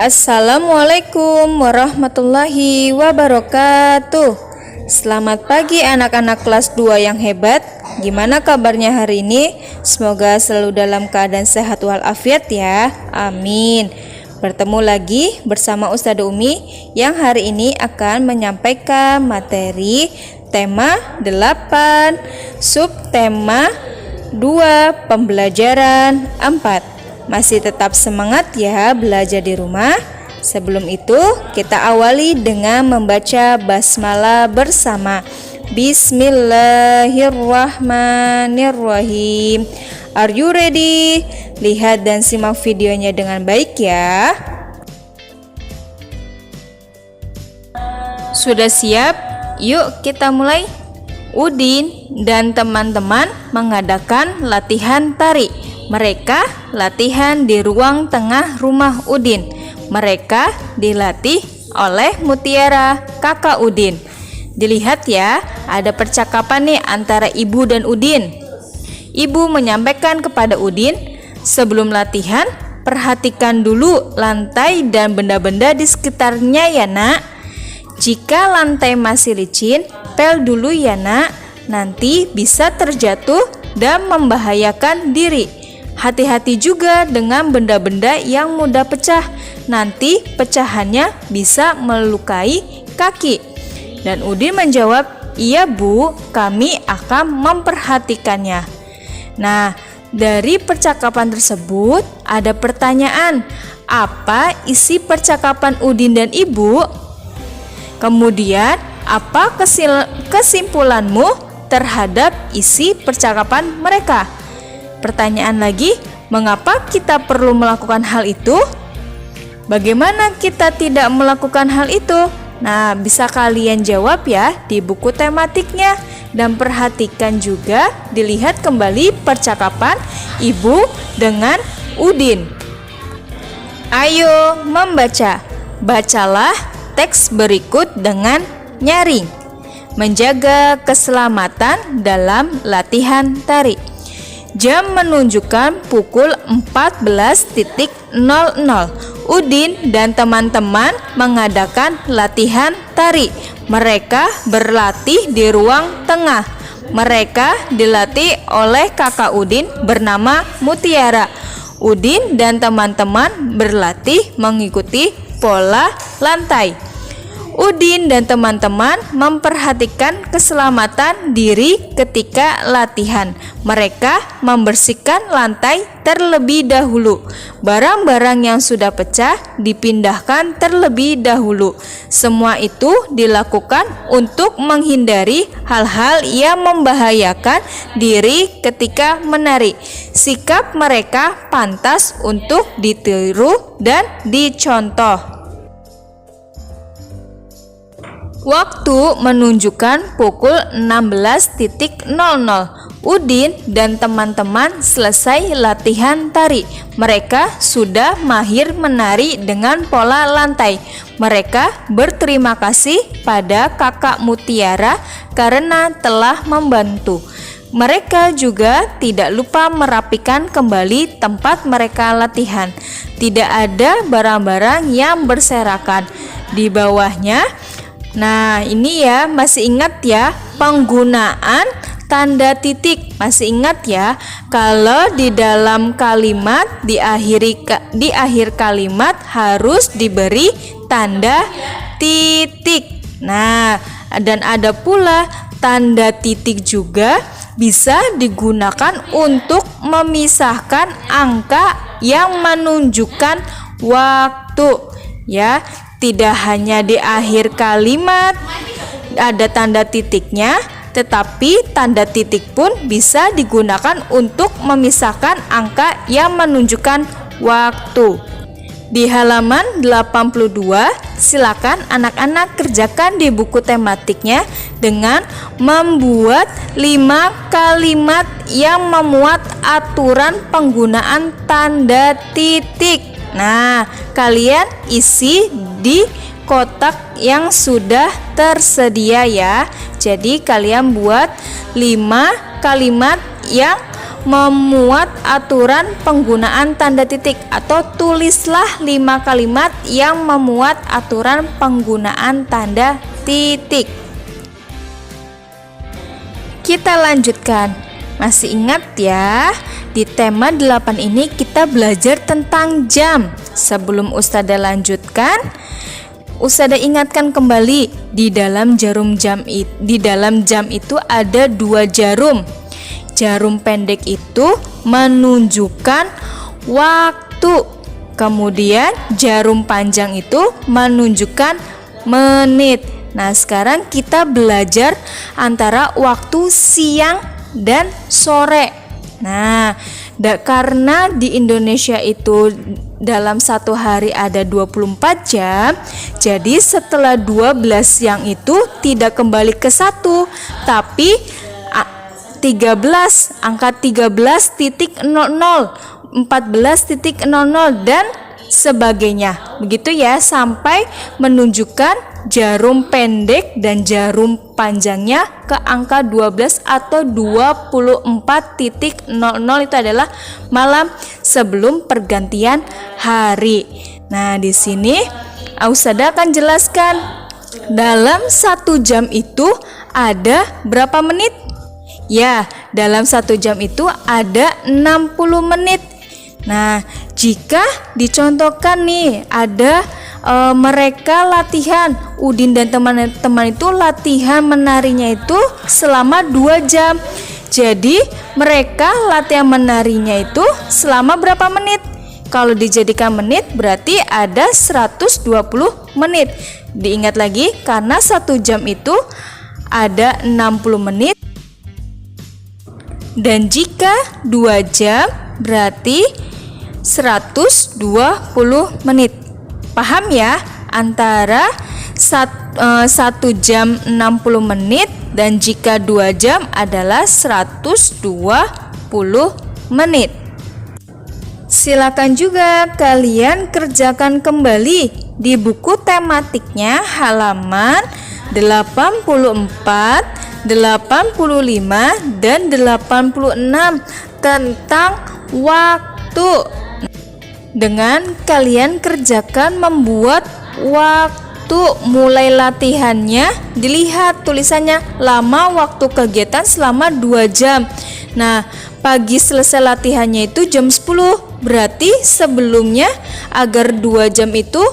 Assalamualaikum warahmatullahi wabarakatuh. Selamat pagi anak-anak kelas 2 yang hebat. Gimana kabarnya hari ini? Semoga selalu dalam keadaan sehat walafiat ya. Amin. Bertemu lagi bersama Ustadzah Umi yang hari ini akan menyampaikan materi tema 8, subtema 2, pembelajaran 4. Masih tetap semangat ya belajar di rumah. Sebelum itu kita awali dengan membaca basmalah bersama. Bismillahirrahmanirrahim. Are you ready? Lihat dan simak videonya dengan baik ya. Sudah siap? Yuk kita mulai. Udin dan teman-teman mengadakan latihan tari. Mereka latihan di ruang tengah rumah Udin. Mereka dilatih oleh Mutiara, kakak Udin. Dilihat ya, ada percakapan nih antara ibu dan Udin. Ibu menyampaikan kepada Udin, sebelum latihan, perhatikan dulu lantai dan benda-benda di sekitarnya ya nak. Jika lantai masih licin, pel dulu ya nak. Nanti bisa terjatuh dan membahayakan diri. Hati-hati juga dengan benda-benda yang mudah pecah. Nanti pecahannya bisa melukai kaki. Dan Udin menjawab, iya bu, kami akan memperhatikannya. Nah, dari percakapan tersebut ada pertanyaan. Apa isi percakapan Udin dan ibu? Kemudian, apa kesimpulanmu terhadap isi percakapan mereka? Pertanyaan lagi, mengapa kita perlu melakukan hal itu? Bagaimana kita tidak melakukan hal itu? Nah, bisa kalian jawab ya di buku tematiknya. Dan perhatikan juga, dilihat kembali percakapan ibu dengan Udin. Ayo membaca. Bacalah teks berikut dengan nyaring. Menjaga keselamatan dalam latihan tari. Jam menunjukkan pukul 14.00. Udin dan teman-teman mengadakan latihan tari. Mereka berlatih di ruang tengah. Mereka dilatih oleh kakak Udin bernama Mutiara. Udin dan teman-teman berlatih mengikuti pola lantai. Udin dan teman-teman memperhatikan keselamatan diri ketika latihan. Mereka membersihkan lantai terlebih dahulu. Barang-barang yang sudah pecah dipindahkan terlebih dahulu. Semua itu dilakukan untuk menghindari hal-hal yang membahayakan diri ketika menari. Sikap mereka pantas untuk ditiru dan dicontoh. Waktu menunjukkan pukul 16.00. Udin dan teman-teman selesai latihan tari. Mereka sudah mahir menari dengan pola lantai. Mereka berterima kasih pada kakak Mutiara karena telah membantu. Mereka juga tidak lupa merapikan kembali tempat mereka latihan. Tidak ada barang-barang yang berserakan di bawahnya. Nah, ini ya, masih ingat ya penggunaan tanda titik. Masih ingat ya, kalau di dalam kalimat di akhir kalimat harus diberi tanda titik. Nah, dan ada pula tanda titik juga bisa digunakan untuk memisahkan angka yang menunjukkan waktu ya. Tidak hanya di akhir kalimat ada tanda titiknya, tetapi tanda titik pun bisa digunakan untuk memisahkan angka yang menunjukkan waktu. Di halaman 82, silakan anak-anak kerjakan di buku tematiknya dengan membuat 5 kalimat yang memuat aturan penggunaan tanda titik. Nah, kalian isi di kotak yang sudah tersedia ya. Jadi kalian buat 5 kalimat yang memuat aturan penggunaan tanda titik, atau tulislah 5 kalimat yang memuat aturan penggunaan tanda titik. Kita lanjutkan. Masih ingat ya, di tema 8 ini kita belajar tentang jam. Sebelum Ustadzah lanjutkan, Ustadzah ingatkan kembali, di dalam jam itu ada 2 jarum. Jarum pendek itu menunjukkan waktu. Kemudian jarum panjang itu menunjukkan menit. Nah, sekarang kita belajar antara waktu siang dan sore. Nah, karena di Indonesia itu dalam satu hari ada 24 jam, jadi setelah 12 siang itu tidak kembali ke 1, tapi 13, angka 13.00, 14.00 dan sebagainya. Begitu ya, sampai menunjukkan jarum pendek dan jarum panjangnya ke angka 12 atau 24.00 itu adalah malam sebelum pergantian hari. Nah, di sini Ustadzah akan jelaskan dalam 1 jam itu ada berapa menit? Ya, dalam 1 jam itu ada 60 menit. Nah, jika dicontohkan nih, ada mereka latihan, Udin dan teman-teman itu latihan menarinya itu selama 2 jam. Jadi, mereka latihan menarinya itu selama berapa menit? Kalau dijadikan menit berarti ada 120 menit. Diingat lagi, karena 1 jam itu ada 60 menit. Dan jika 2 jam berarti 120 menit. Paham ya? Antara 1 jam 60 menit dan jika 2 jam adalah 120 menit. Silakan juga kalian kerjakan kembali di buku tematiknya halaman 84, 85 dan 86 tentang waktu. Dengan kalian kerjakan membuat waktu, mulai latihannya dilihat tulisannya lama waktu kegiatan selama 2 jam. Nah, pagi selesai latihannya itu jam 10. Berarti sebelumnya agar 2 jam itu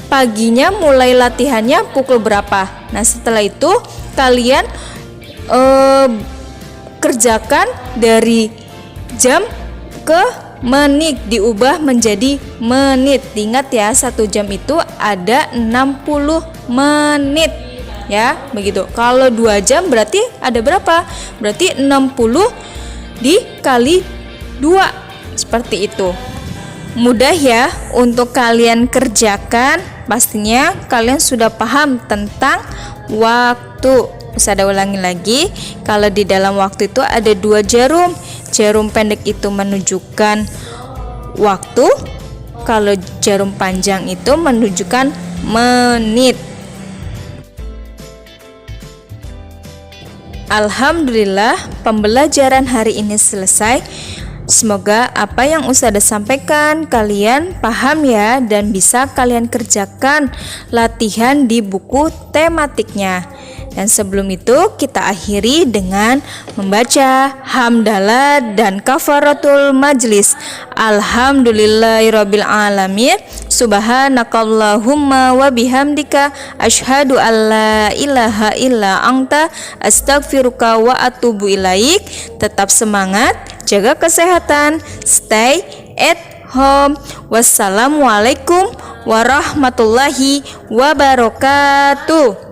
paginya mulai latihannya pukul berapa. Nah, setelah itu kalian kerjakan dari jam ke menit, diubah menjadi menit. Ingat ya, 1 jam itu ada 60 menit ya, begitu. Kalau 2 jam berarti ada berapa? Berarti 60 dikali 2, seperti itu. Mudah ya untuk kalian kerjakan. Pastinya kalian sudah paham tentang waktu. Ustadzah ulangi lagi, kalau di dalam waktu itu ada 2 jarum. Jarum pendek itu menunjukkan waktu, kalau jarum panjang itu menunjukkan menit. Alhamdulillah, pembelajaran hari ini selesai. Semoga apa yang Ustadzah sampaikan kalian paham ya, dan bisa kalian kerjakan latihan di buku tematiknya. Dan sebelum itu kita akhiri dengan membaca hamdalah dan kafaratul majlis. Alhamdulillahirabbil alamin. Subhanakallahumma wa bihamdika asyhadu alla ilaha illa anta astaghfiruka wa atubu ilaik. Tetap semangat, jaga kesehatan, stay at home. Wassalamualaikum warahmatullahi wabarakatuh.